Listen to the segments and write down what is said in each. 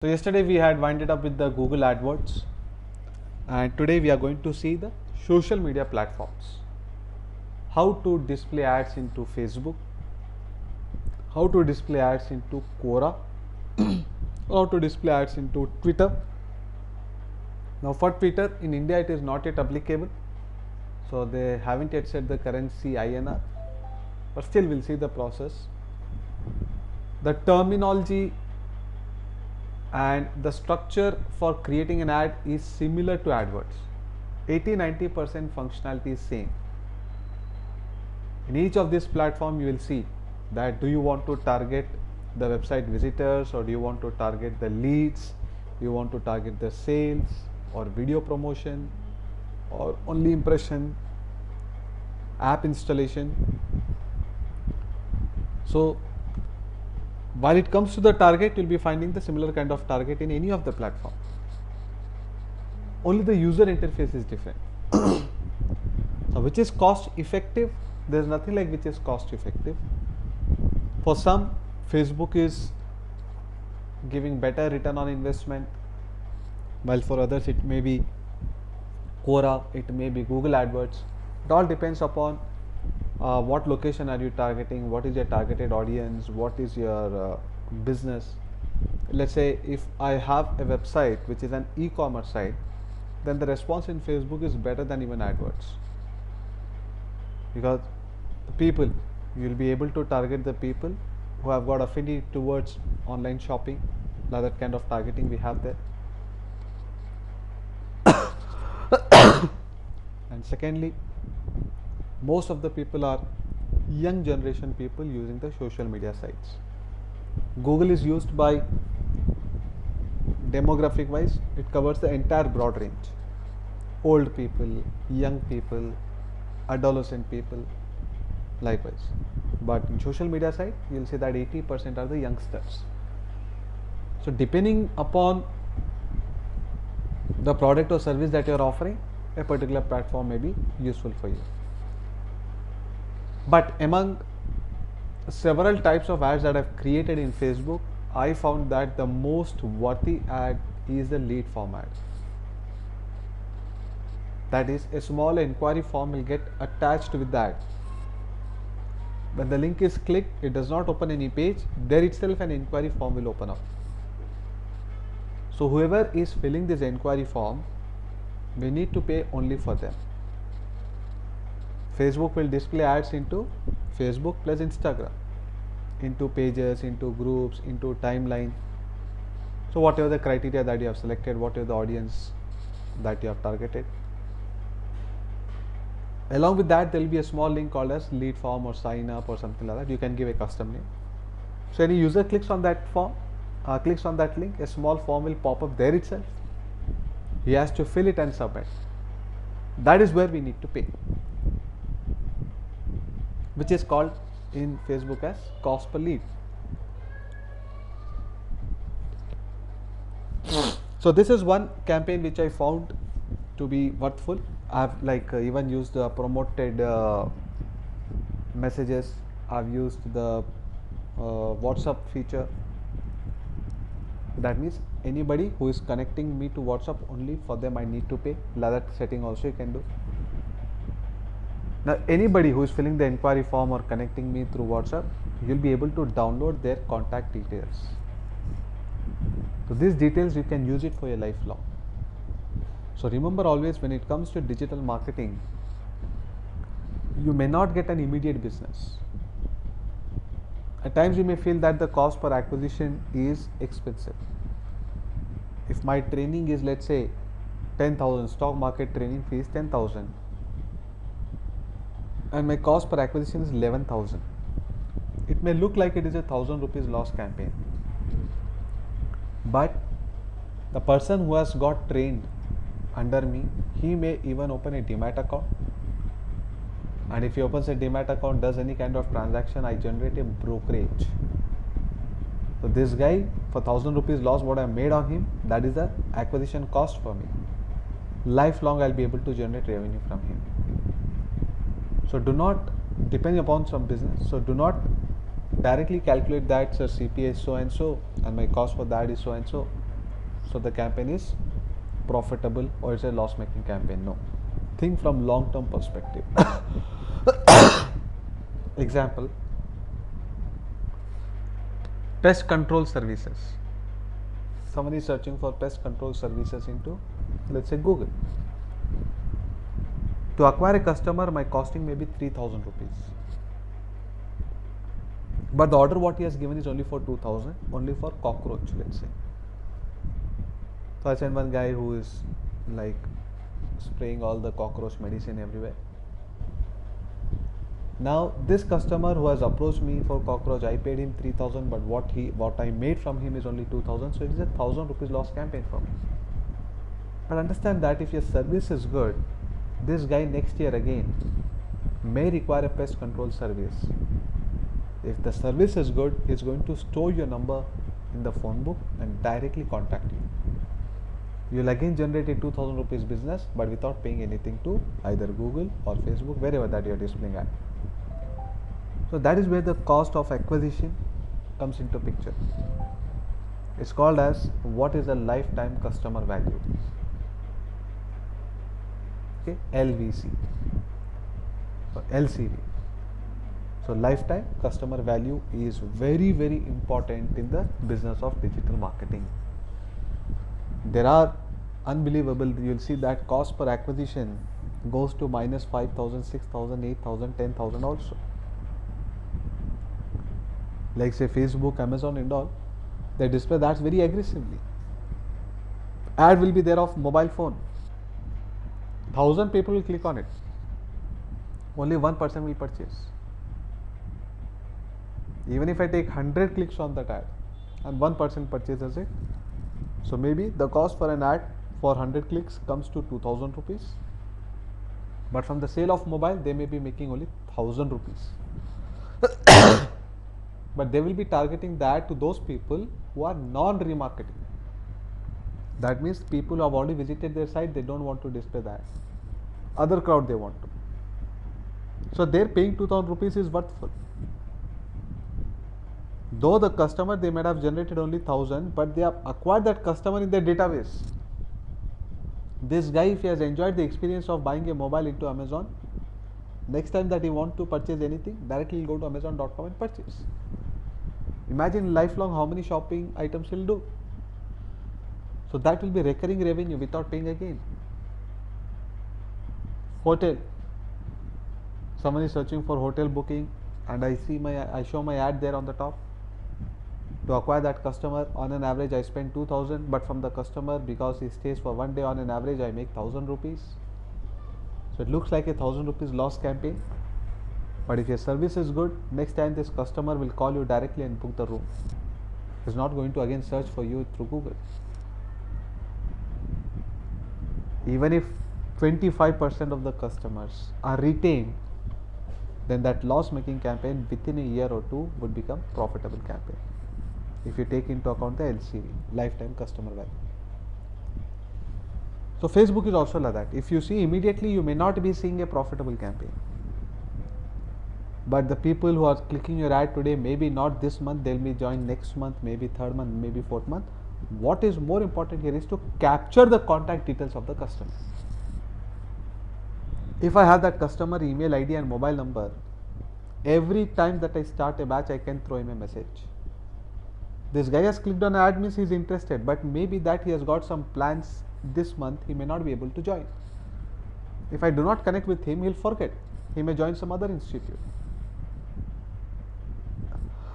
So yesterday we had winded up with the Google AdWords, and today we are going to see the social media platforms. How to display ads into Facebook, how to display ads into Quora, how to display ads into Twitter. Now for Twitter in India it is not yet applicable, so they haven't yet set the currency INR, but still we'll see the process. The terminology and the structure for creating an ad is similar to AdWords. 80-90% functionality is same. In each of this platform you will see that do you want to target the website visitors, or do you want to target the leads, do you want to target the sales or video promotion or only impression, app installation. So while it comes to the target, you'll be finding the similar kind of target in any of the platform. Only the user interface is different. So which is cost effective? There's nothing like which is cost effective. For some, Facebook is giving better return on investment, while for others it may be Quora, it may be Google AdWords. It all depends upon what location are you targeting, what is your targeted audience, what is your business. Let's say if I have a website which is an e-commerce site, then the response in Facebook is better than even AdWords, because the people, you will be able to target the people who have got affinity towards online shopping. Now that kind of targeting we have there. And secondly, most of the people are young generation people using the social media sites. Google is used by demographic wise, it covers the entire broad range: old people, young people, adolescent people, likewise. But in social media site, you'll see that 80% are the youngsters. So depending upon the product or service that you're offering, a particular platform may be useful for you. But among several types of ads that I've created in Facebook, I found that the most worthy ad is the lead form ad. That is, a small inquiry form will get attached with that. When the link is clicked, it does not open any page. There itself an inquiry form will open up. So whoever is filling this inquiry form, we need to pay only for them. Facebook will display ads into Facebook plus Instagram, into pages, into groups, into timeline. So whatever the criteria that you have selected, whatever the audience that you have targeted. Along with that, there will be a small link called as lead form or sign up or something like that. You can give a custom name. So any user clicks on that form, clicks on that link, a small form will pop up there itself. He has to fill it and submit. That is where we need to pay, which is called in Facebook as cost per lead. So this is one campaign which I found to be worthful. I have even used promoted messages. I've used the WhatsApp feature. That means anybody who is connecting me to WhatsApp, only for them I need to pay. That setting also you can do. Now anybody who is filling the inquiry form or connecting me through WhatsApp, you'll be able to download their contact details. So these details you can use it for your lifelong. So remember always, when it comes to digital marketing, you may not get an immediate business. At times you may feel that the cost per acquisition is expensive. If my training is, let's say, 10,000, stock market training fee is 10,000, and my cost per acquisition is 11,000, it may look like it is a 1,000 rupees loss campaign. But the person who has got trained under me, he may even open a Demat account, and if he opens a Demat account, does any kind of transaction, I generate a brokerage. So this guy, for 1,000 rupees loss, what I made on him, that is the acquisition cost for me. Lifelong I'll be able to generate revenue from him. So do not depend upon some business. So do not directly calculate that, sir, CPA is so and so and my cost for that is so and so. so the campaign is profitable or it's a loss making campaign. No, think from long term perspective. Example, pest control services. Someone is searching for pest control services into, let's say, Google. To acquire a customer, my costing may be 3,000 rupees. But the order what he has given is only for 2,000, only for cockroach, let's say. So I send one guy who is like spraying all the cockroach medicine everywhere. Now this customer who has approached me for cockroach, I paid him 3,000, but what I made from him is only 2,000. So it is a 1,000 rupees loss campaign for me. But understand that if your service is good, this guy next year again may require a pest control service. If the service is good, he is going to store your number in the phone book and directly contact you. You will again generate a 2,000 rupees business, but without paying anything to either Google or Facebook, wherever that you are displaying at. So that is where the cost of acquisition comes into picture. It's called as what is the lifetime customer value. Okay, LVC or LCV. So lifetime customer value is very, very important in the business of digital marketing. There are unbelievable, you will see that cost per acquisition goes to minus 5,000, 6,000, 8,000, 10,000 also. Like say Facebook, Amazon and all, they display that very aggressively. Ad will be there of mobile phone. 1,000 people will click on it. Only 1% will purchase. Even if I take 100 clicks on that ad and 1% purchases it, so maybe the cost for an ad for 100 clicks comes to 2,000 rupees. But from the sale of mobile, they may be making only 1,000 rupees. But they will be targeting that to those people who are non-remarketing. That means people who have already visited their site, they don't want to display that. Other crowd they want to. So their paying 2,000 rupees is worthful. Though the customer, they might have generated only 1,000, but they have acquired that customer in their database. This guy, if he has enjoyed the experience of buying a mobile into Amazon, next time that he wants to purchase anything, directly he'll go to Amazon.com and purchase. Imagine lifelong how many shopping items he'll do. So that will be recurring revenue without paying again. Hotel. Someone is searching for hotel booking and I show my ad there on the top. To acquire that customer, on an average I spend 2,000, but from the customer, because he stays for one day, on an average I make 1,000 rupees. So it looks like a 1,000 rupees loss campaign. But if your service is good, next time this customer will call you directly and book the room. He's not going to again search for you through Google. Even if 25% of the customers are retained, then that loss making campaign within a year or two would become profitable campaign. If you take into account the LCV, lifetime customer value. So Facebook is also like that. If you see immediately, you may not be seeing a profitable campaign. But the people who are clicking your ad today, maybe not this month, they'll be joined next month, maybe third month, maybe fourth month. What is more important here is to capture the contact details of the customer. If I have that customer email ID and mobile number, every time that I start a batch, I can throw him a message. This guy has clicked on an ad, means he is interested, but maybe that he has got some plans this month, he may not be able to join. If I do not connect with him, he'll forget. He may join some other institute.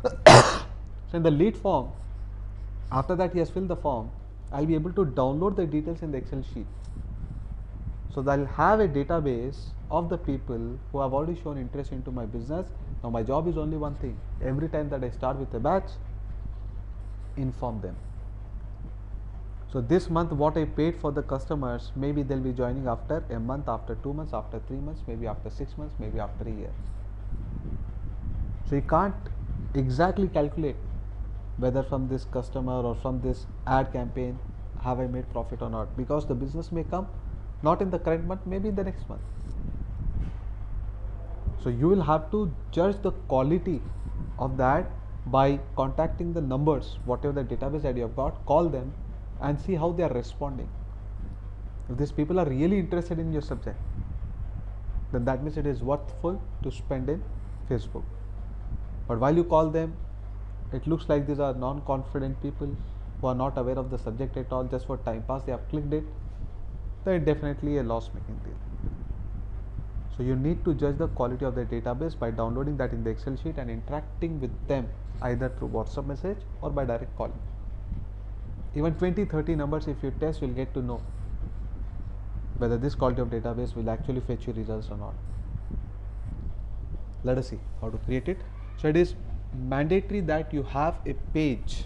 So in the lead form, after that he has filled the form, I'll be able to download the details in the Excel sheet. So I'll have a database of the people who have already shown interest into my business. Now my job is only one thing. Every time that I start with a batch, inform them. So this month what I paid for the customers, maybe they'll be joining after a month, after 2 months, after 3 months, maybe after 6 months, maybe after a year. So you can't exactly calculate whether from this customer or from this ad campaign have I made profit or not, because the business may come not in the current month, maybe in the next month. So you will have to judge the quality of that by contacting the numbers, whatever the database that you have got, call them and see how they are responding. If these people are really interested in your subject, then that means it is worthful to spend in Facebook. But while you call them, it looks like these are non-confident people who are not aware of the subject at all, just for time pass they have clicked it, then it's definitely a loss making deal. So you need to judge the quality of the database by downloading that in the Excel sheet and interacting with them either through WhatsApp message or by direct calling. Even 20-30 numbers, if you test, you'll get to know whether this quality of database will actually fetch you results or not. Let us see how to create it. So it is mandatory that you have a page.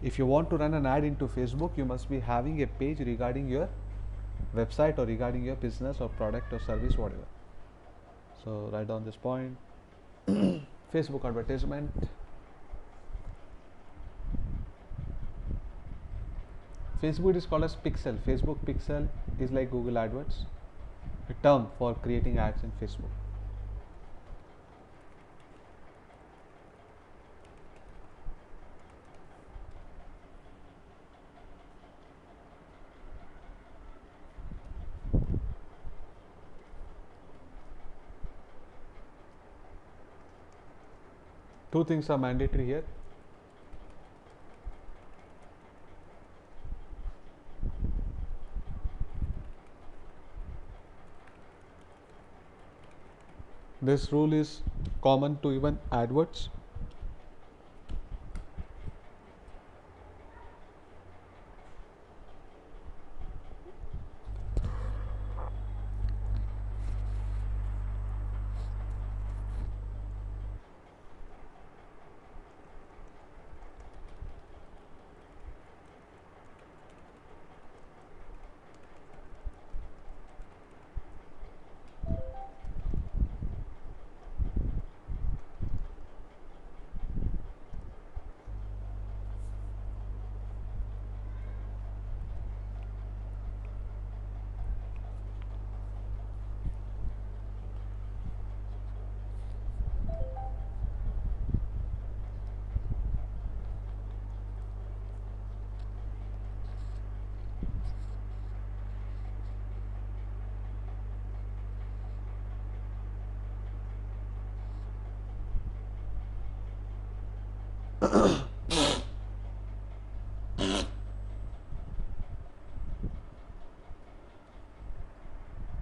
If you want to run an ad into Facebook, you must be having a page regarding your website or regarding your business or product or service, whatever. So write down this point. Facebook advertisement. Facebook is called as Pixel. Facebook Pixel is like Google AdWords, a term for creating ads in Facebook. Two things are mandatory here. This rule is common to even AdWords.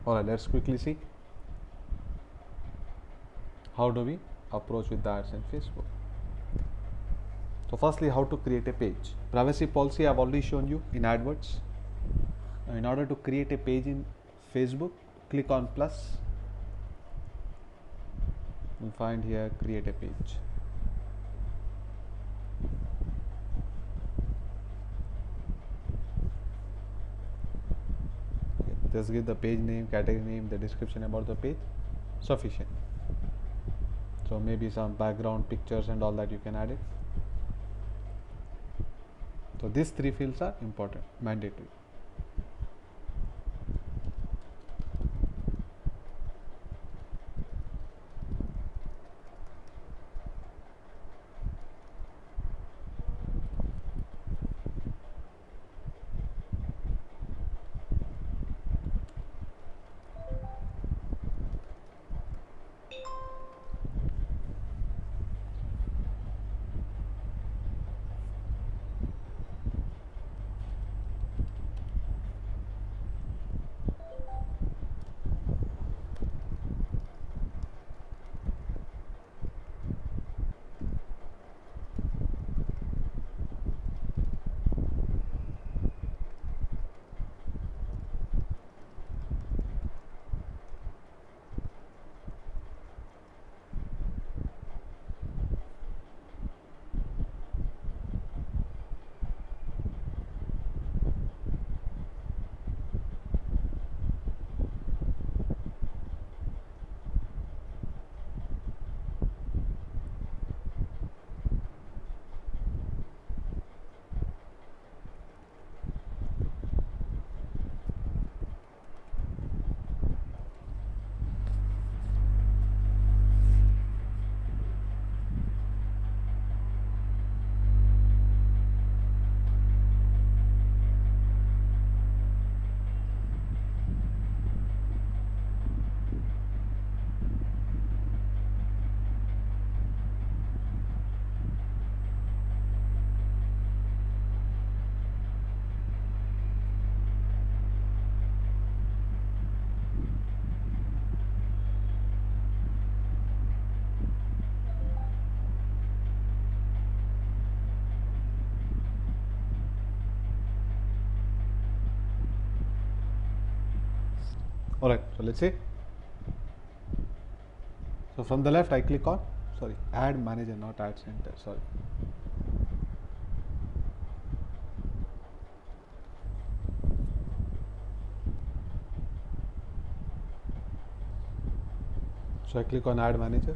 Alright, let's quickly see how do we approach with the ads in Facebook. So firstly, how to create a page. Privacy policy I've already shown you in AdWords. In order to create a page in Facebook, click on plus. You'll find here create a page. Just give the page name, category name, the description about the page, sufficient. So maybe some background pictures and all that you can add it. So these three fields are important, mandatory. Alright, so let's see. So from the left I click on, sorry, ad manager, not ad center, sorry. So I click on ad manager.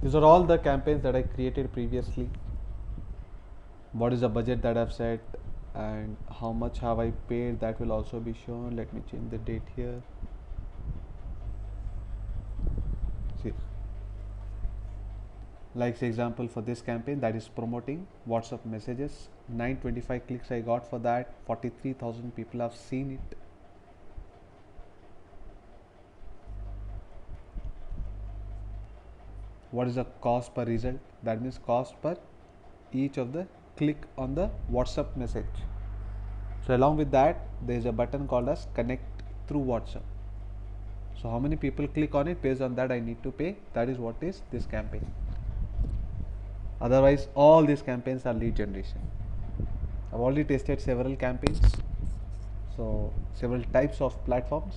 These are all the campaigns that I created previously. What is the budget that I've set and how much have I paid, that will also be shown. Let me change the date here. See, like say example for this campaign that is promoting WhatsApp messages, 925 clicks I got for that, 43,000 people have seen it. What is the cost per result? That means cost per each of the click on the WhatsApp message. So along with that there is a button called as connect through WhatsApp. So how many people click on it, based on that I need to pay. That is what is this campaign. Otherwise all these campaigns are lead generation. I've already tested several campaigns, so several types of platforms.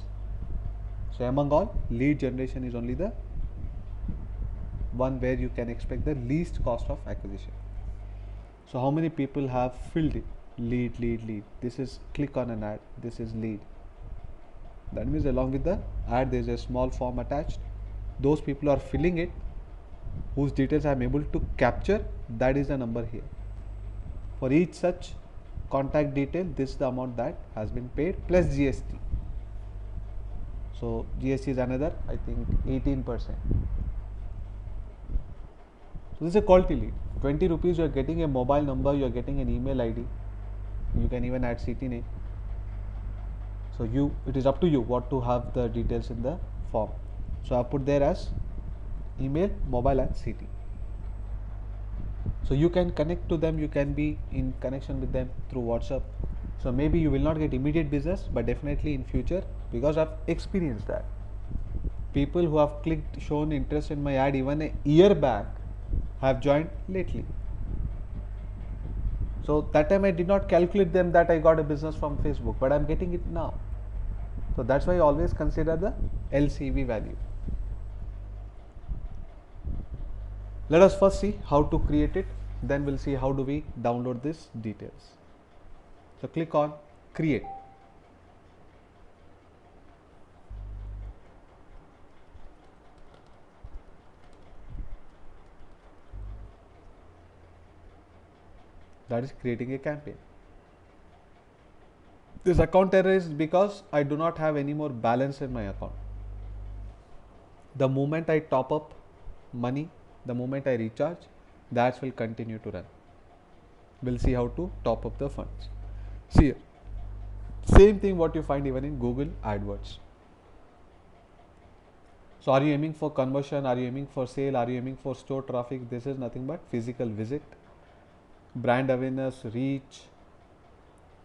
So among all, lead generation is only the one where you can expect the least cost of acquisition. So how many people have filled it? Lead. This is click on an ad. This is lead. That means along with the ad there is a small form attached. Those people are filling it, whose details I am able to capture. That is the number here. For each such contact detail, this is the amount that has been paid plus GST. So GST is another, I think, 18%. So this is a quality lead. 20 rupees you are getting a mobile number, you are getting an email ID. You can even add city name. So it is up to you what to have the details in the form. So I put there as email, mobile and city. So you can connect to them, you can be in connection with them through WhatsApp. So maybe you will not get immediate business, but definitely in future, because I've experienced that. People who have clicked, shown interest in my ad even a year back have joined lately. So that time I did not calculate them that I got a business from Facebook, but I'm getting it now. So that's why I always consider the LCV value. Let us first see how to create it, then we'll see how do we download these details. So click on create. That is creating a campaign. This account error is because I do not have any more balance in my account. The moment I top up money, the moment I recharge, the ads will continue to run. We'll see how to top up the funds. See here, same thing what you find even in Google AdWords. So are you aiming for conversion? Are you aiming for sale? Are you aiming for store traffic? This is nothing but physical visit, brand awareness, reach,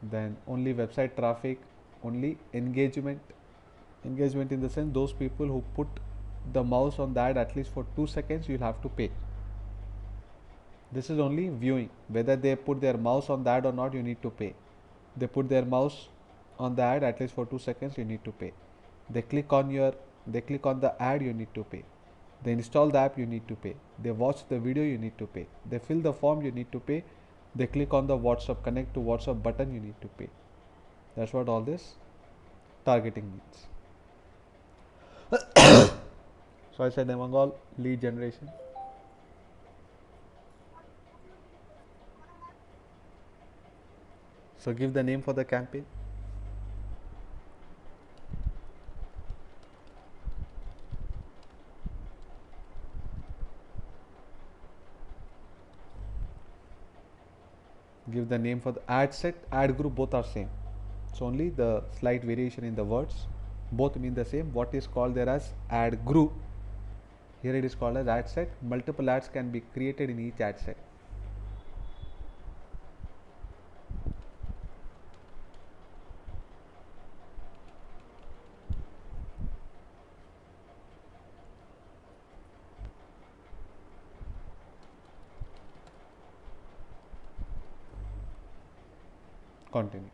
then only website traffic, only engagement. Engagement in the sense those people who put the mouse on that at least for 2 seconds, you'll have to pay. This is only viewing. Whether they put their mouse on that or not, you need to pay. They put their mouse on the ad at least for 2 seconds, you need to pay. They click on the ad, you need to pay. They install the app, you need to pay. They watch the video, you need to pay. They fill the form, you need to pay. They click on the WhatsApp, connect to WhatsApp button, you need to pay. That's what all this targeting means. So I said among all, lead generation. So give the name for the campaign. Give the name for the ad set, ad group, both are same. So only the slight variation in the words, both mean the same. What is called there as ad group, here it is called as ad set. Multiple ads can be created in each ad set. Continue.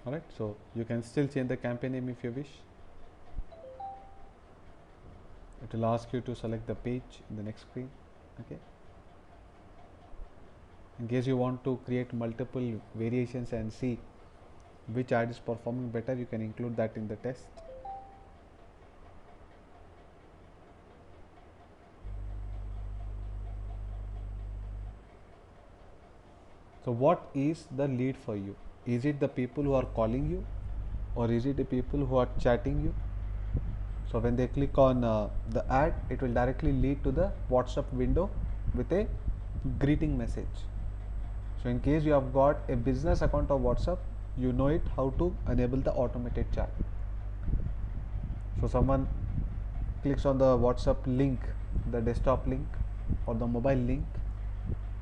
Alright, so you can still change the campaign name if you wish. It will ask you to select the page in the next screen. Okay. In case you want to create multiple variations and see which ad is performing better, you can include that in the test. So what is the lead for you? Is it the people who are calling you, or is it the people who are chatting you? So when they click on the ad, it will directly lead to the WhatsApp window with a greeting message. So in case you have got a business account of WhatsApp, you know it how to enable the automated chat. So someone clicks on the WhatsApp link, the desktop link or the mobile link,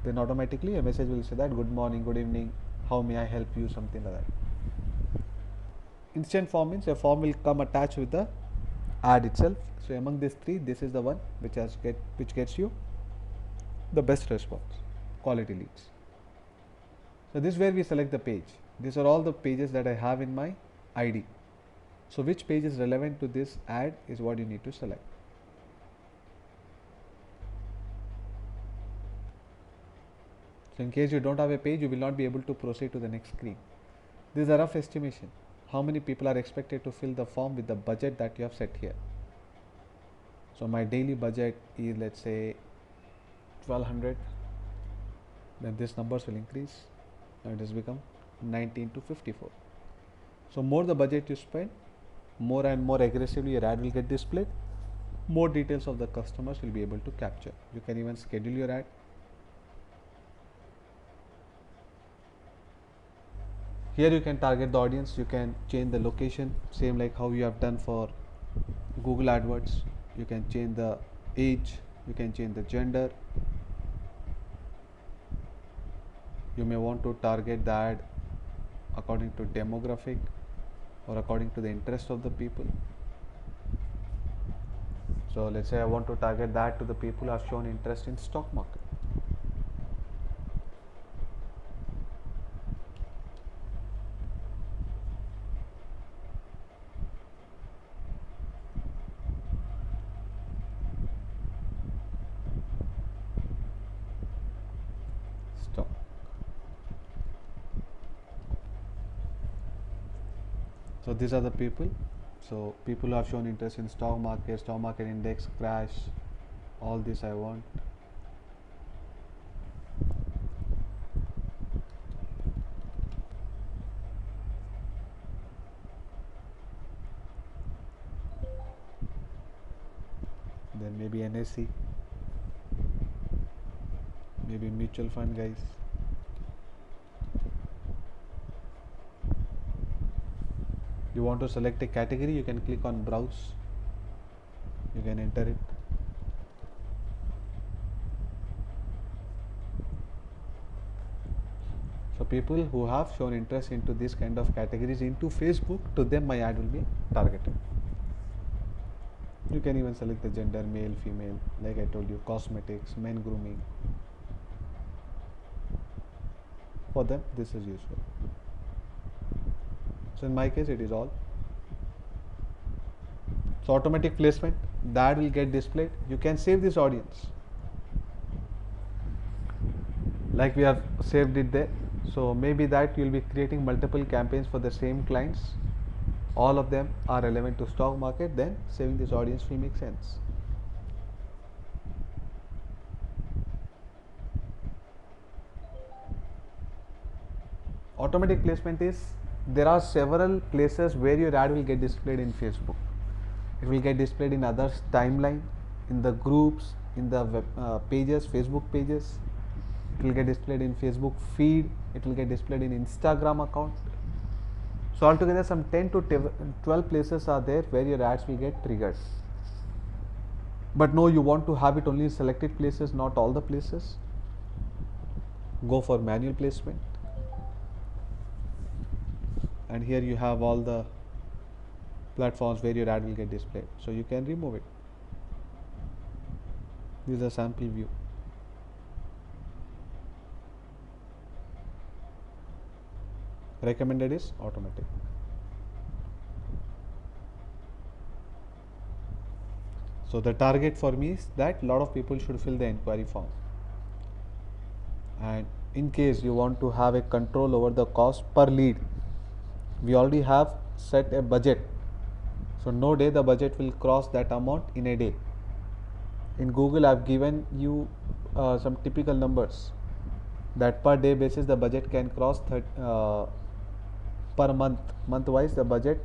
then automatically a message will say that good morning, good evening, how may I help you, something like that. Instant form means a form will come attached with the ad itself. So among these three, this is the one which gets you the best response, quality leads. So this is where we select the page. These are all the pages that I have in my ID. So which page is relevant to this ad is what you need to select. So in case you don't have a page, you will not be able to proceed to the next screen. This is a rough estimation. How many people are expected to fill the form with the budget that you have set here? So my daily budget is, let's say, 1200. Then these numbers will increase. Now it has become 19 to 54. So more the budget you spend, more and more aggressively your ad will get displayed. More details of the customers will be able to capture. You can even schedule your ad. Here you can target the audience. You can change the location, same like how you have done for Google AdWords. You can change the age, you can change the gender. You may want to target the ad according to demographic or according to the interest of the people. So let's say I want to target that to the people who have shown interest in stock market. Stock. So these are the people. So people who have shown interest in stock market index, crash, all this I want. Then maybe NSE, maybe mutual fund guys. You want to select a category, you can click on browse, you can enter it. So people who have shown interest into this kind of categories into Facebook, to them my ad will be targeted. You can even select the gender, male, female, like I told you, cosmetics, men grooming. For them this is useful. So in my case it is all. So automatic placement, that will get displayed. You can save this audience like we have saved it there. So maybe that you will be creating multiple campaigns for the same clients, all of them are relevant to stock market, then saving this audience will make sense. Automatic placement is, there are several places where your ad will get displayed in Facebook. It will get displayed in others timeline, in the groups, in the web, pages, Facebook pages. It will get displayed in Facebook feed. It will get displayed in Instagram account. So altogether some 10 to 12 places are there where your ads will get triggered. But no, you want to have it only in selected places, not all the places. Go for manual placement. And here you have all the platforms where your ad will get displayed. So you can remove it. This is a sample view. Recommended is automatic. So the target for me is that a lot of people should fill the inquiry form. And in case you want to have a control over the cost per lead, we already have set a budget. So no day the budget will cross that amount in a day. In Google, I've given you some typical numbers that per day basis the budget can cross per month wise the budget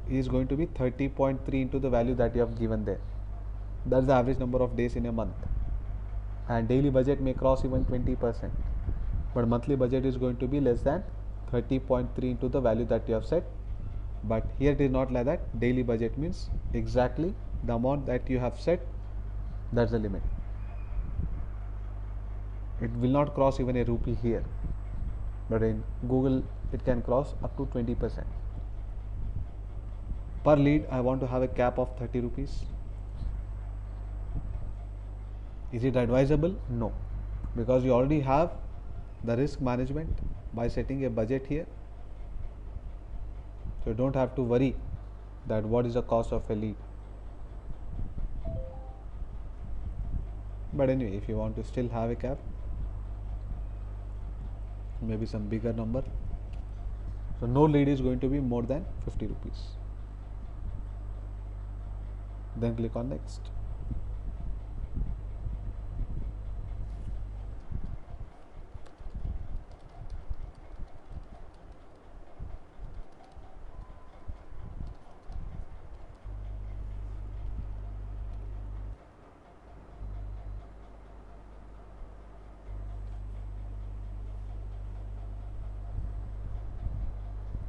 is going to be 30.3 into the value that you have given there. That's the average number of days in a month. And daily budget may cross even 20%, but monthly budget is going to be less than 30.3 into the value that you have set. But here it is not like that. Daily budget means exactly the amount that you have set, that's the limit. It will not cross even a rupee here, but in Google it can cross up to 20%. Per lead I want to have a cap of 30 rupees. Is it advisable? No, because you already have the risk management by setting a budget here. So you don't have to worry that what is the cost of a lead. But anyway, if you want to still have a cap, maybe some bigger number. So no lead is going to be more than 50 rupees. Then click on next.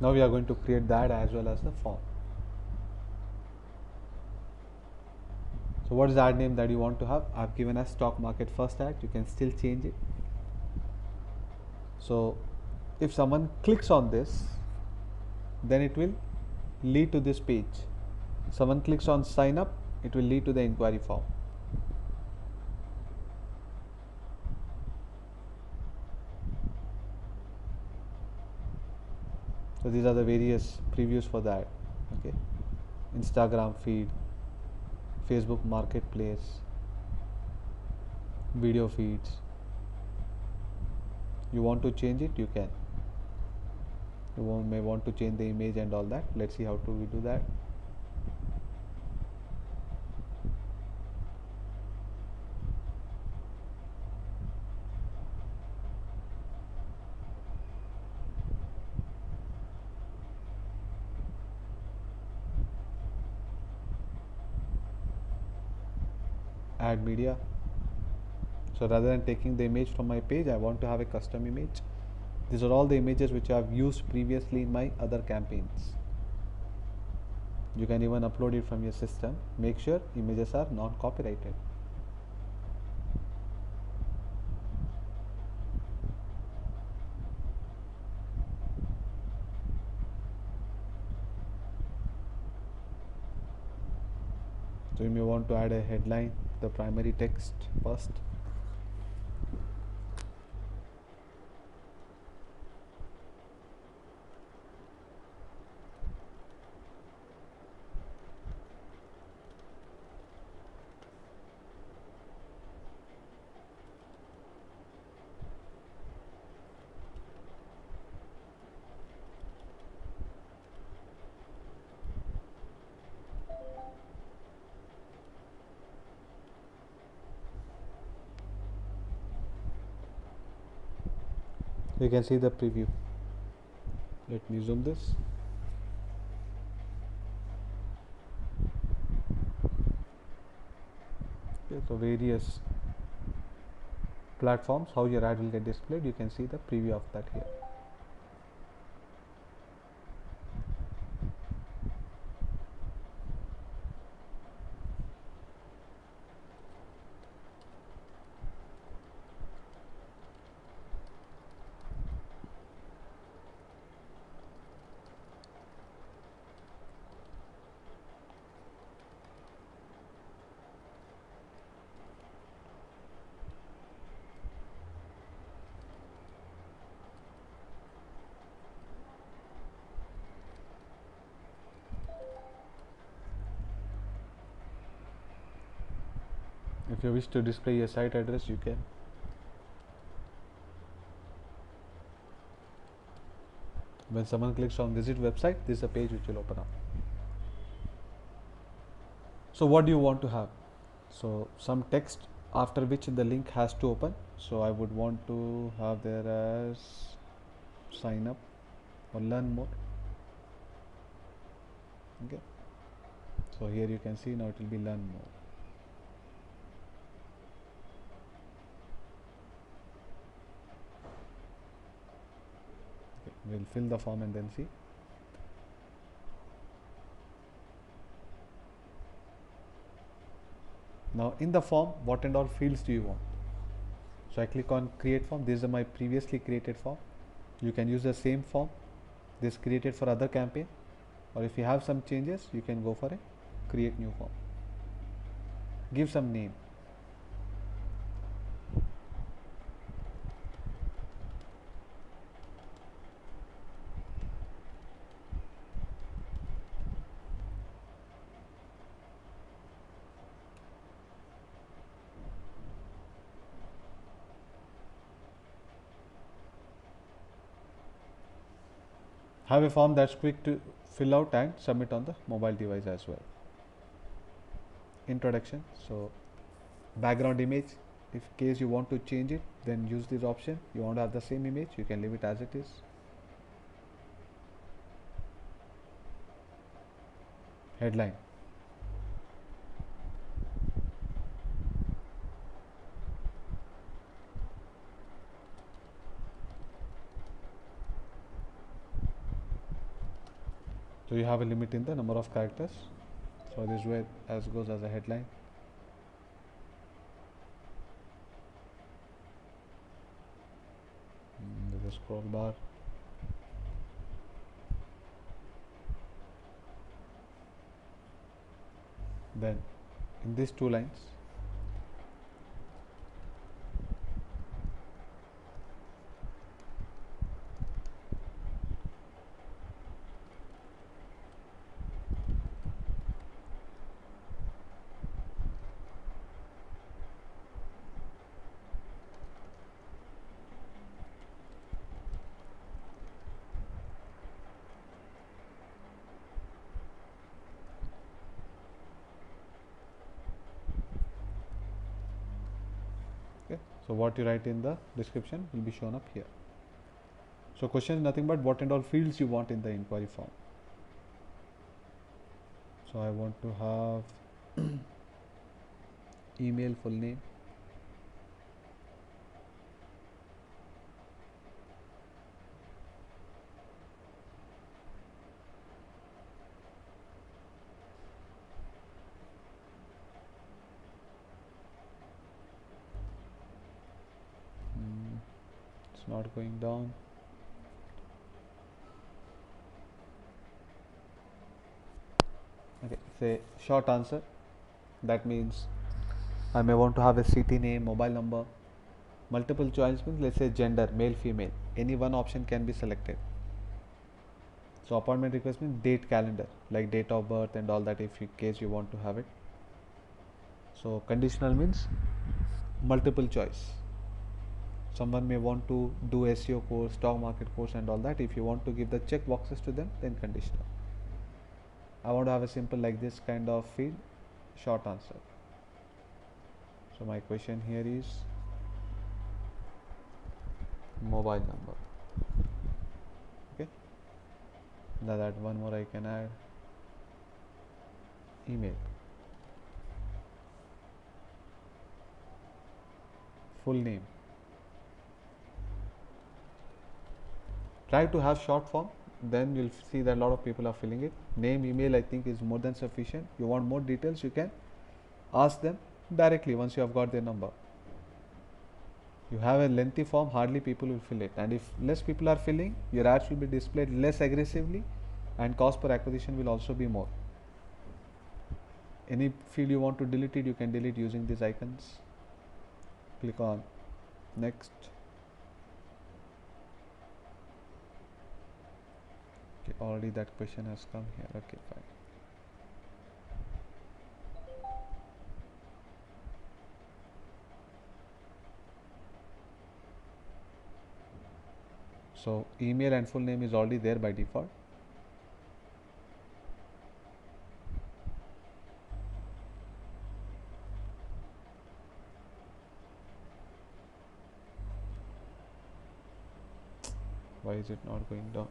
Now we are going to create the ad as well as the form. So what is the ad name that you want to have? I have given as stock market first ad. You can still change it. So if someone clicks on this, then it will lead to this page. Someone clicks on sign up, it will lead to the inquiry form. So these are the various previews for that. Okay, Instagram feed, Facebook marketplace, video feeds. You want to change it, you can. You may want to change the image and all that. Let's see how to we do that. Add media. So rather than taking the image from my page, I want to have a custom image. These are all the images which I have used previously in my other campaigns. You can even upload it from your system. Make sure images are non-copyrighted. So you may want to add a headline, the primary text first. You can see the preview. Let me zoom this. So various platforms, how your ad will get displayed, you can see the preview of that here. If you wish to display your site address, you can. When someone clicks on visit website, this is a page which will open up. So what do you want to have? So some text after which the link has to open. So I would want to have there as sign up or learn more. Okay. So here you can see now it will be learn more. Okay. We'll fill the form and then see. Now in the form, what and all fields do you want? So I click on create form. This is my previously created form. You can use the same form. This created for other campaign, or if you have some changes, you can go for a create new form. Give some name. Have a form that's quick to fill out and submit on the mobile device as well. Introduction. So background image, if case you want to change it, then use this option. You want to have the same image, you can leave it as it is. Headline. So you have a limit in the number of characters. So this way as goes as a headline. There's a scroll bar. Then in these two lines, okay. So what you write in the description will be shown up here. So question is nothing but what and all fields you want in the inquiry form. So I want to have email, full name, it's not going down. Okay, say short answer. That means I may want to have a city name, mobile number. Multiple choice means let's say gender, male, female. Any one option can be selected. So appointment request means date, calendar, like date of birth and all that, if in case you want to have it. So conditional means multiple choice. Someone may want to do SEO course, stock market course and all that. If you want to give the check boxes to them, then conditional. I want to have a simple like this kind of field, short answer. So my question here is mobile number. Okay. Now that one more I can add, email. full name. Try to have short form, then you'll see that a lot of people are filling it. Name, email, I think is more than sufficient. You want more details, you can ask them directly once you have got their number. You have a lengthy form, hardly people will fill it, and if less people are filling, your ads will be displayed less aggressively and cost per acquisition will also be more. Any field you want to delete it, you can delete using these icons. Click on next. Okay, already that question has come here. Okay, fine. So email and full name is already there by default. Why is it not going down?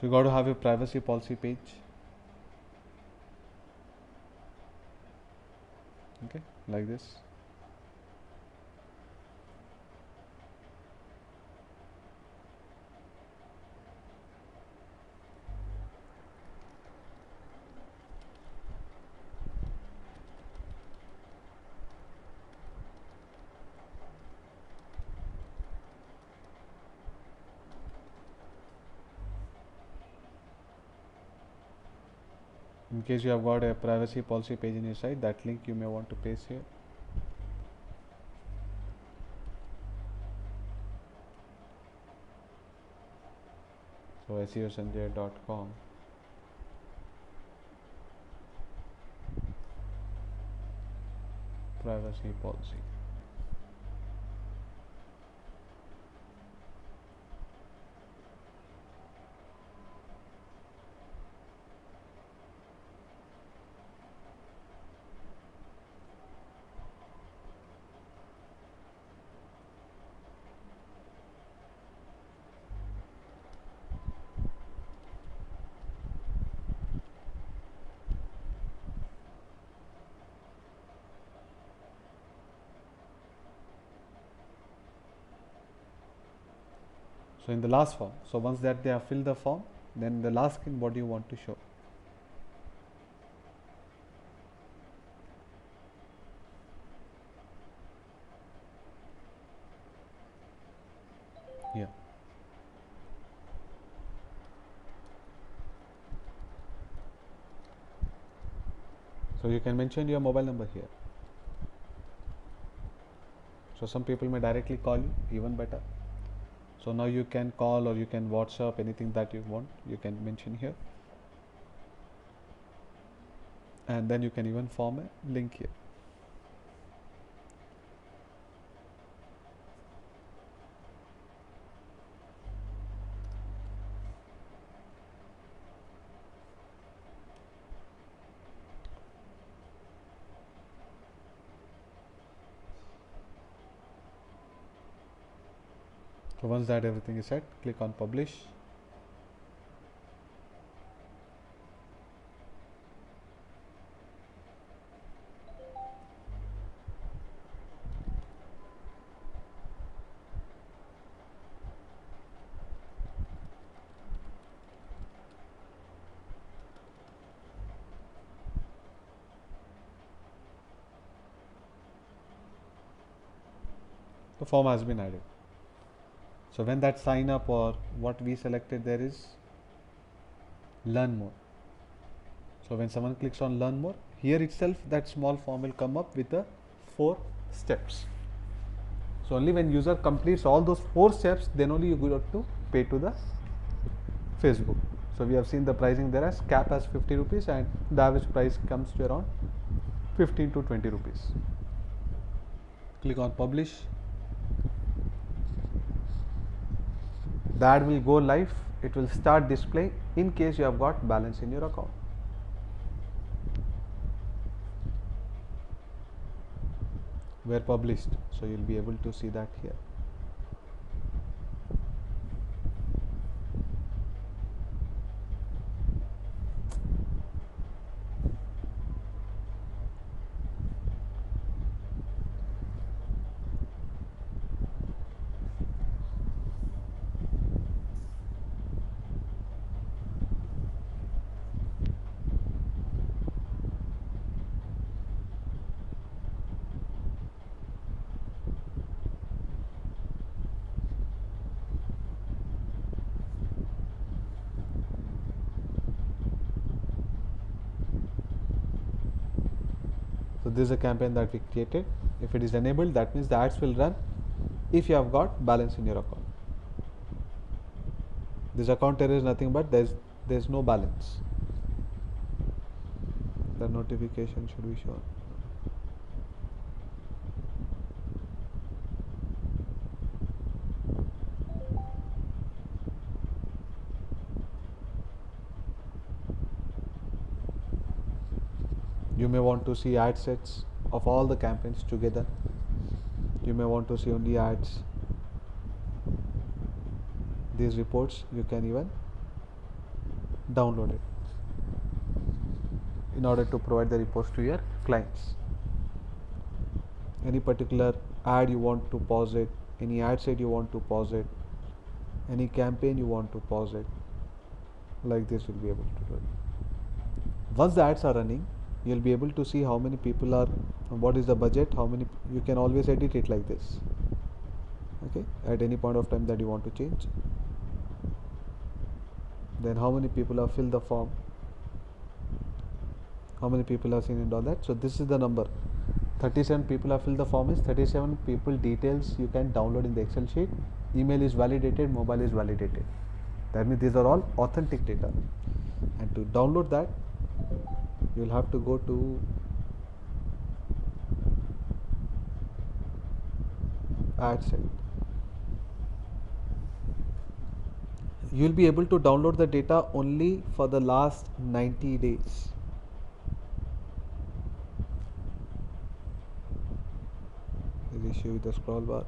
So you got to have a privacy policy page. Okay, like this. In case you have got a privacy policy page in your site, that link you may want to paste here. So seosanjay.com. Privacy policy. So in the last form, so once that they have filled the form, then the last screen, what do you want to show? Here. So you can mention your mobile number here. So some people may directly call you, even better. So now you can call or you can WhatsApp, anything that you want, you can mention here. And then you can even form a link here. So once that everything is set, click on publish. The form has been added. So when that sign up or what we selected there is learn more. So when someone clicks on learn more, here itself that small form will come up with the 4 steps. So only when user completes all those 4 steps, then only you got to pay to the Facebook. So we have seen the pricing there as cap as 50 rupees and the average price comes to around 15 to 20 rupees. Click on publish. The ad will go live. It will start display in case you have got balance in your account. Were published, so you'll be able to see that here. So this is a campaign that we created. If it is enabled, that means the ads will run if you have got balance in your account. This account error is nothing but there's no balance. The notification should be shown. You may want to see ad sets of all the campaigns together. You may want to see only ads. These reports you can even download it in order to provide the reports to your clients. Any particular ad you want to pause it, any ad set you want to pause it, any campaign you want to pause it, like this you'll be able to do it. Once the ads are running, you'll be able to see how many people are, what is the budget, how many, you can always edit it like this. Okay, at any point of time that you want to change. Then how many people have filled the form, how many people have seen it, all that. So this is the number. 37 people have filled the form is 37 people details you can download in the Excel sheet. Email is validated, mobile is validated. That means these are all authentic data. And to download that, you will have to go to ad set. You will be able to download the data only for the last 90 days. There is issue with the scroll bar.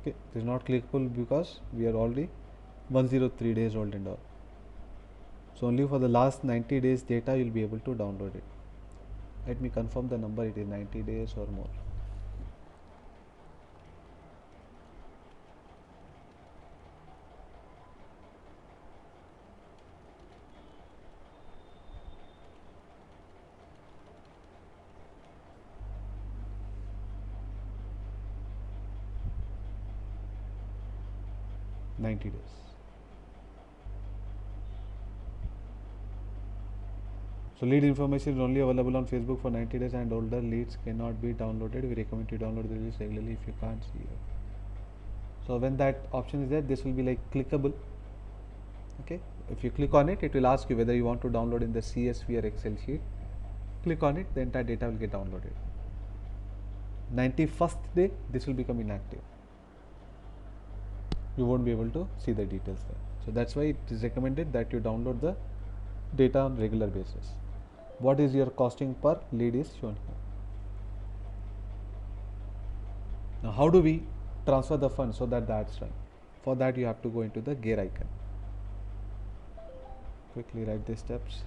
Okay, it is not clickable because we are already 103 days old and all. So only for the last 90 days data you will be able to download it. Let me confirm the number, it is 90 days or more. $90. So lead information is only available on Facebook for 90 days and older leads cannot be downloaded. We recommend you download the list regularly if you can't see it. So when that option is there, this will be like clickable. Okay, if you click on it, it will ask you whether you want to download in the CSV or Excel sheet. Click on it, the entire data will get downloaded. 91st day, this will become inactive. You won't be able to see the details there. So that's why it is recommended that you download the data on regular basis. What is your costing per lead is shown here. Now how do we transfer the funds so that the ads run? For that you have to go into the gear icon. Quickly write the steps.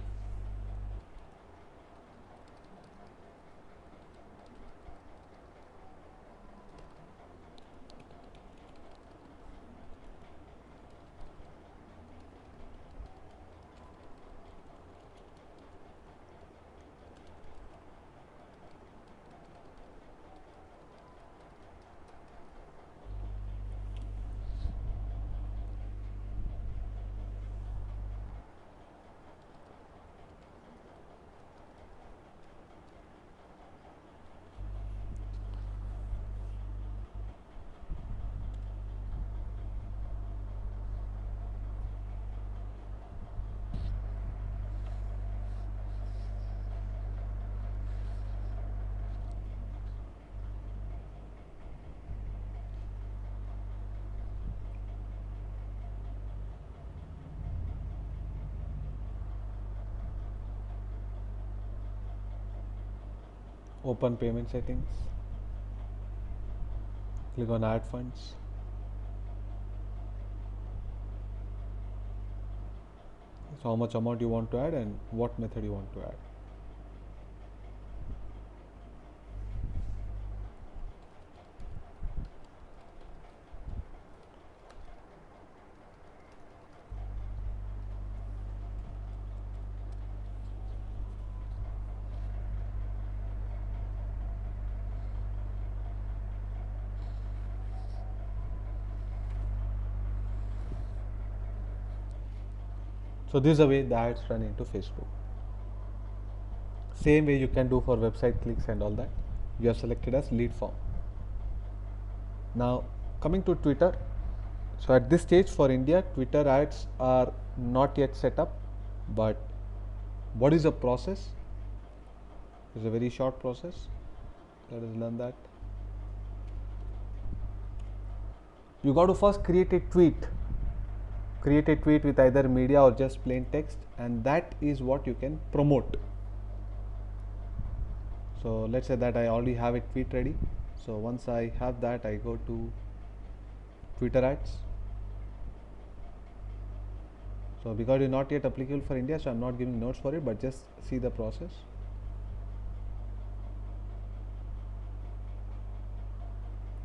Open payment settings, click on add funds. So how much amount you want to add and what method you want to add. So this is the way the ads run into Facebook. Same way you can do for website clicks and all that. You have selected as lead form. Now coming to Twitter. So at this stage for India, Twitter ads are not yet set up, but what is the process? It's a very short process. Let us learn that. You got to first create a tweet with either media or just plain text, and that is what you can promote. So let's say that I already have a tweet ready. So once I have that, I go to Twitter ads. So because it's not yet applicable for India, so I'm not giving notes for it, but just see the process.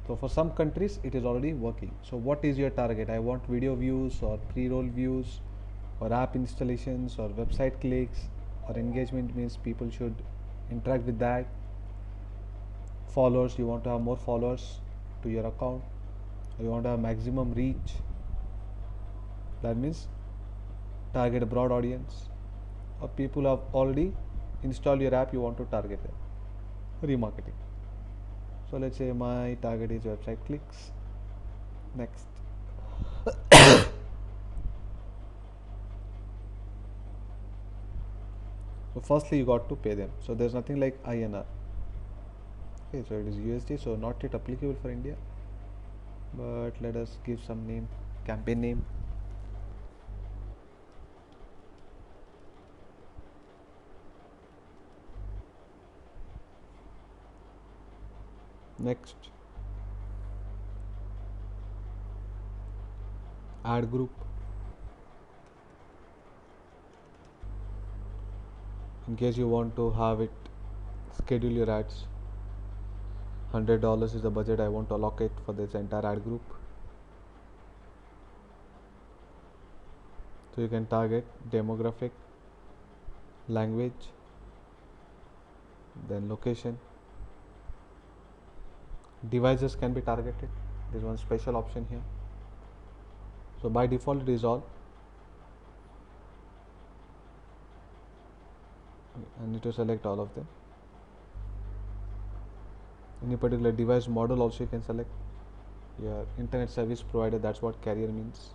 So for some countries it is already working. So what is your target? I want video views or pre-roll views or app installations or website clicks, or engagement means people should interact with that. Followers, you want to have more followers to your account, or you want to have maximum reach. That means target a broad audience, or people have already installed your app, you want to target them. Remarketing. So let's say my target is website clicks. Next. So firstly you got to pay them. So there's nothing like INR. Okay, so it is USD, so not yet applicable for India. But let us give some name, campaign name. Next, ad group. In case you want to have it, schedule your ads. $100 is the budget I want to allocate for this entire ad group. So you can target demographic, language, then location. Devices can be targeted. There's one special option here. So by default it is all. I need to select all of them. Any particular device model also you can select. Your internet service provider, that's what carrier means.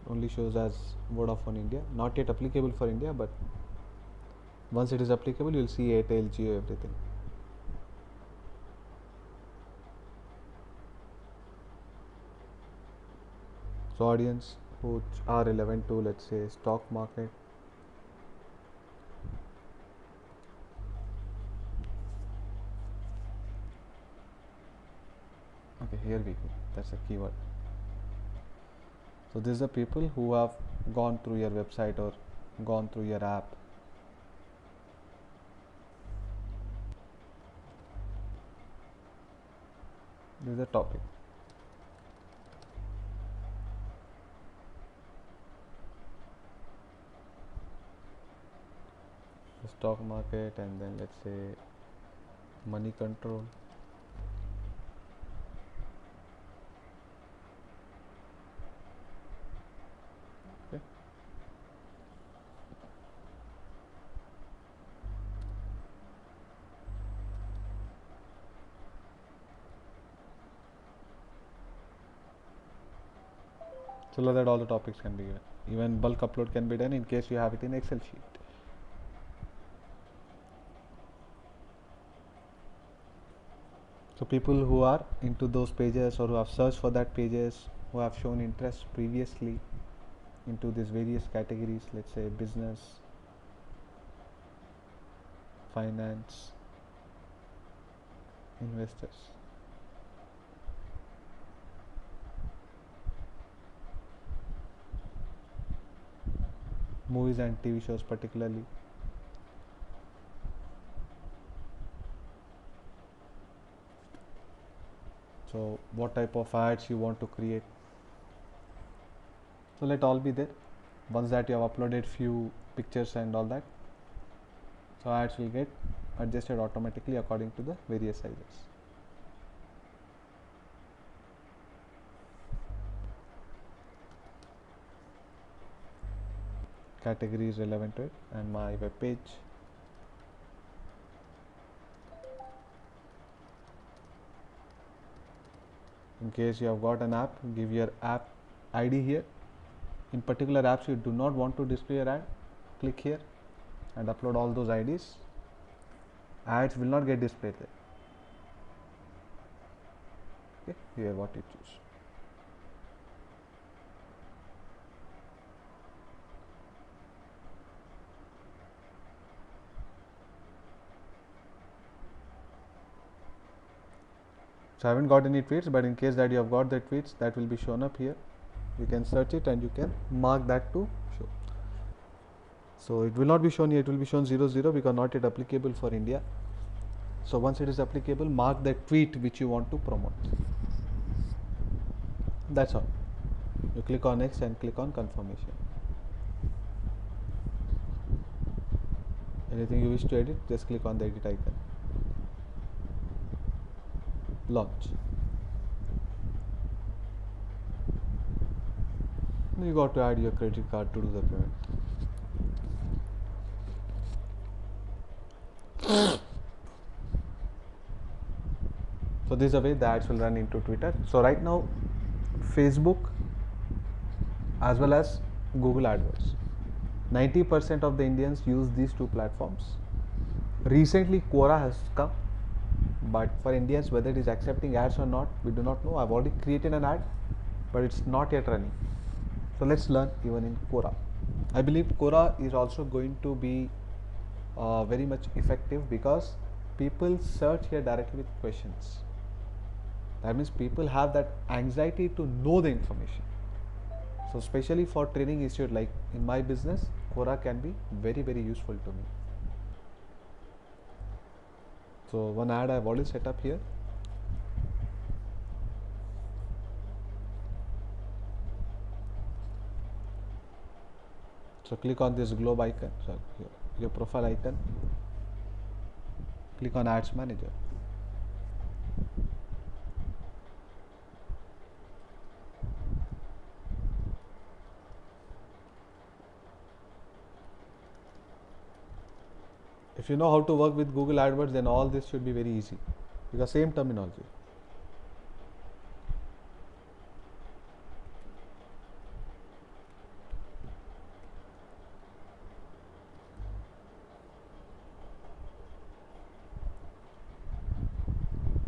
Only shows as Vodafone India, not yet applicable for India, but once it is applicable you will see Airtel, Jio, everything. So audience which are relevant to, let's say, stock market. Okay, here we go. That's a keyword. So these are people who have gone through your website or gone through your app. This is the topic. The stock market, and then let's say money control. Okay. So like that all the topics can be given. Even bulk upload can be done in case you have it in Excel sheet. So people who are into those pages or who have searched for that pages, who have shown interest previously, into these various categories, let's say business, finance, investors. Movies and TV shows particularly. So what type of ads you want to create. So let all be there. Once that you have uploaded few pictures and all that, so ads will get adjusted automatically according to the various sizes. Category is relevant to it and my web page. In case you have got an app, give your app ID here. In particular apps you do not want to display your ad, click here and upload all those IDs. Ads will not get displayed there. Okay, here what you choose. So I haven't got any tweets, but in case that you have got the tweets, that will be shown up here. You can search it and you can mark that to show. So it will not be shown here, it will be shown 00 because not yet applicable for India. So once it is applicable, mark the tweet which you want to promote. That's all. You click on next and click on confirmation. Anything you wish to edit, just click on the edit icon. Launch. You got to add your credit card to do the payment. So this is the way the ads will run into Twitter. So right now Facebook as well as Google AdWords, 90% of the Indians use these two platforms. Recently Quora has come, but for Indians whether it is accepting ads or not, we do not know. I've already created an ad, but it's not yet running. So let's learn even in Quora. I believe Quora is also going to be very much effective because people search here directly with questions. That means people have that anxiety to know the information. So especially for training institute like in my business, Quora can be very, very useful to me. So one ad I've already set up here. So click on this globe icon, so your profile icon. Click on Ads Manager. If you know how to work with Google AdWords, then all this should be very easy because same terminology.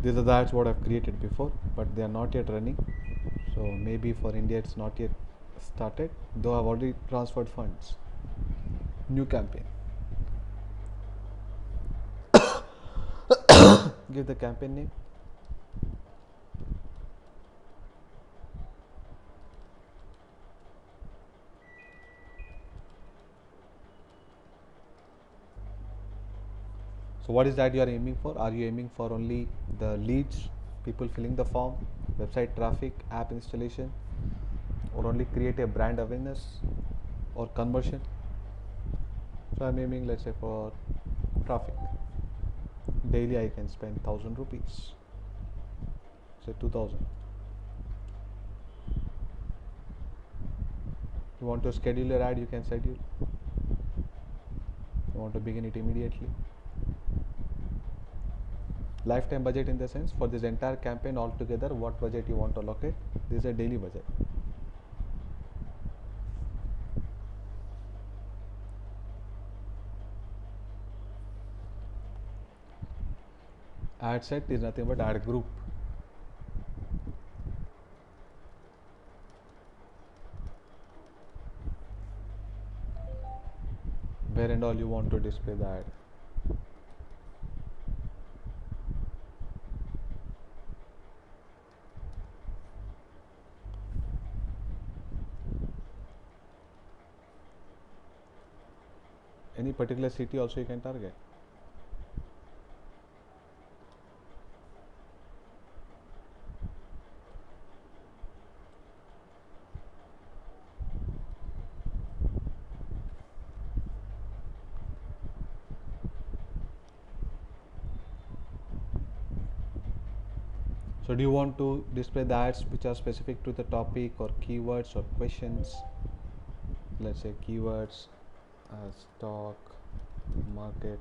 These are the ads what I've created before, but they are not yet running. So maybe for India it's not yet started, though I've already transferred funds. New campaign. Give the campaign name. So what is that you are aiming for? Are you aiming for only the leads, people filling the form, website traffic, app installation, or only create a brand awareness or conversion? So I'm aiming, let's say, for traffic. Daily I can spend 1000 rupees, say 2000. You want to schedule your ad, you can schedule. You want to begin it immediately. Lifetime budget in the sense for this entire campaign altogether, what budget you want to allocate. This is a daily budget. Ad set is nothing but ad group. and all you want to display the ad. Any particular city also you can target. So do you want to display the ads which are specific to the topic or keywords or questions? Let's say keywords, stock market,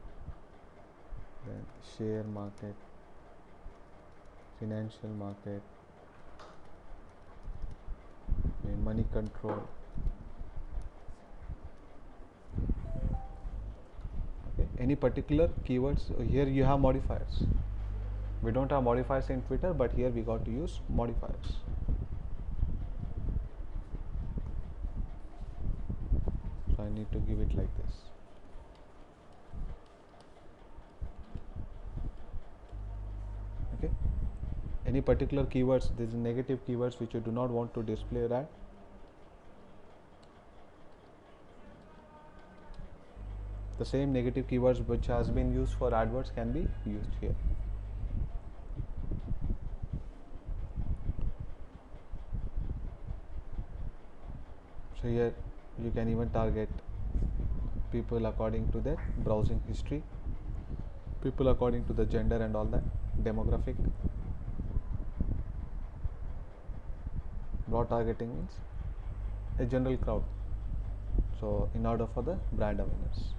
then share market, financial market, money control. Okay. Any particular keywords? Here you have modifiers. We don't have modifiers in Twitter, but here we got to use modifiers. So I need to give it like this. Okay. Any particular keywords? These negative keywords which you do not want to display that. The same negative keywords which has been used for AdWords can be used here. So here you can even target people according to their browsing history, people according to the gender and all that, demographic. Broad targeting means a general crowd. So in order for the brand awareness,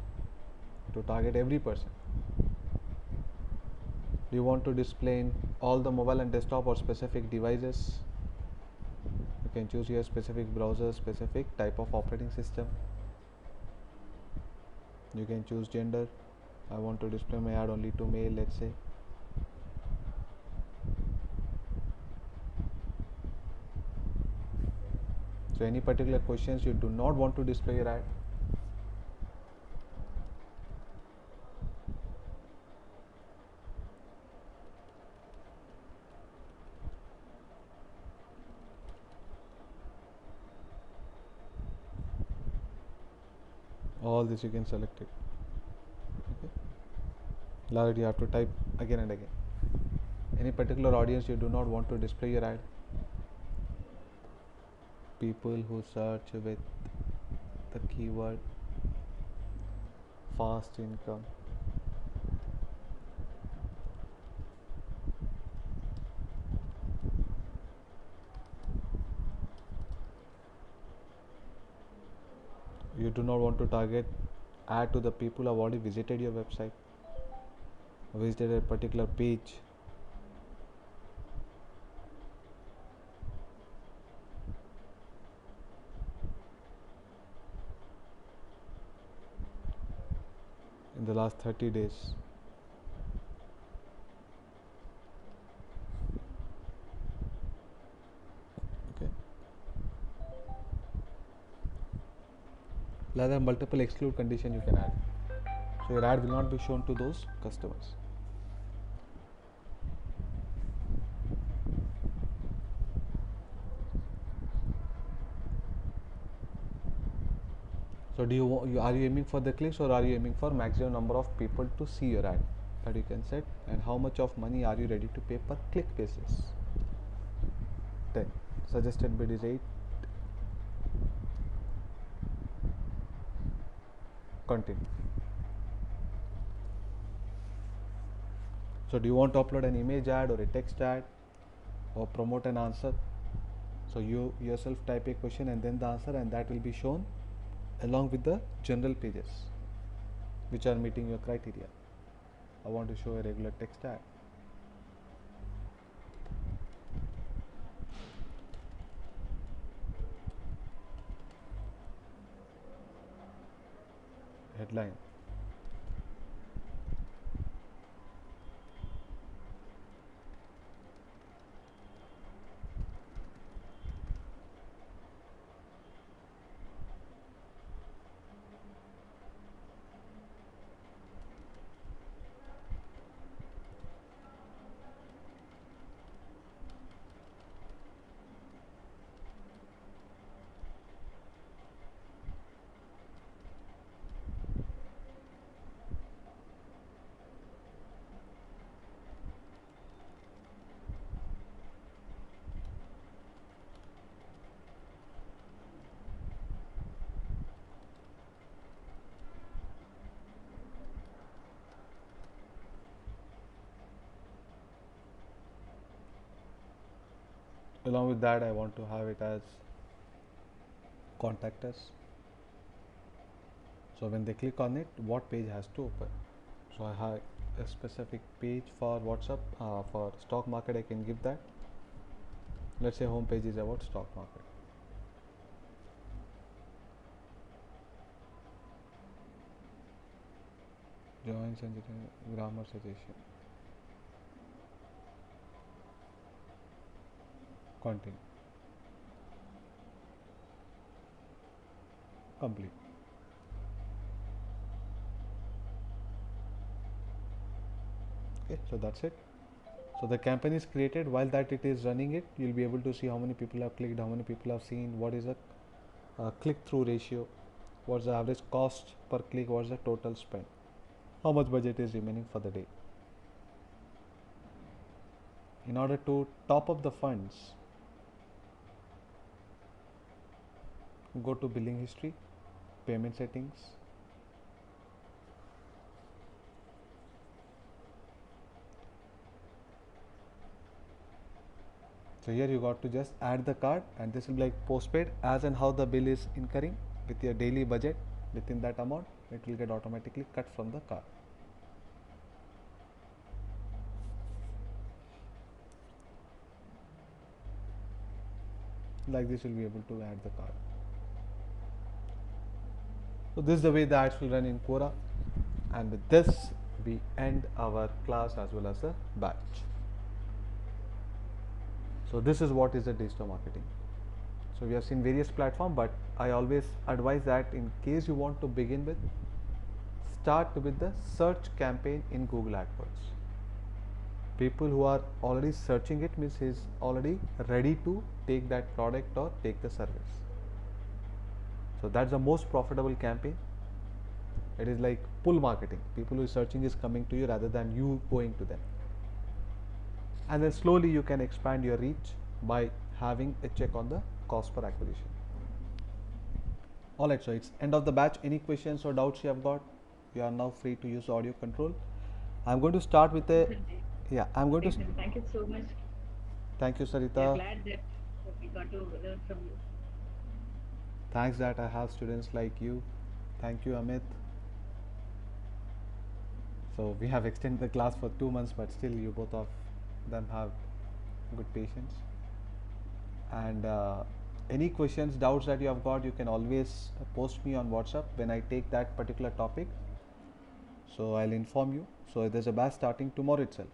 to target every person. Do you want to display in all the mobile and desktop or specific devices? You can choose your specific browser, specific type of operating system. You can choose gender. I want to display my ad only to male, let's say. So any particular questions you do not want to display your ad. All this you can select it. Okay. Now you have to type again and again. Any particular audience you do not want to display your ad. People who search with the keyword fast income. You do not want to target ad to the people who have already visited your website, visited a particular page. In the last 30 days. Okay. Rather multiple exclude condition you can add. So your ad will not be shown to those customers. So are you aiming for the clicks or are you aiming for maximum number of people to see your ad? That you can set, and how much of money are you ready to pay per click basis? 10. Suggested bid is 8. Continue. So do you want to upload an image ad or a text ad or promote an answer? So you yourself type a question and then the answer, and that will be shown along with the general pages which are meeting your criteria. I want to show a regular text ad. Headline. Along with that, I want to have it as contact us. So when they click on it, what page has to open? So I have a specific page for WhatsApp for stock market. I can give that. Let's say home page is about stock market. Joins and grammar suggestion. Continue. Complete. Okay, so that's it. So the campaign is created. While that it is running it, you'll be able to see how many people have clicked, how many people have seen, what is the click-through ratio, what's the average cost per click, what's the total spend, how much budget is remaining for the day. In order to top up the funds, go to billing history, payment settings. So here you got to just add the card, and this will be like postpaid. As and how the bill is incurring with your daily budget within that amount, it will get automatically cut from the card. Like this, you'll be able to add the card. So this is the way the ads will run in Quora, and with this we end our class as well as the batch. So this is what is the digital marketing. So we have seen various platforms, but I always advise that in case you want to begin with, start with the search campaign in Google AdWords. People who are already searching it means he's already ready to take that product or take the service. So that's the most profitable campaign. It is like pull marketing. People who are searching is coming to you rather than you going to them. And then slowly you can expand your reach by having a check on the cost per acquisition. Alright, so it's end of the batch. Any questions or doubts you have got, you are now free to use audio control. I'm going to start with a, I'm going to, Thank you so much. thank you We are Sarita. glad that we got to learn from you. Thanks that I have students like you. Thank you Amit. So we have extended the class for 2 months, but still you both of them have good patience. And any questions, doubts that you have got, you can always post me on WhatsApp when I take that particular topic. So I'll inform you. So there's a batch starting tomorrow itself.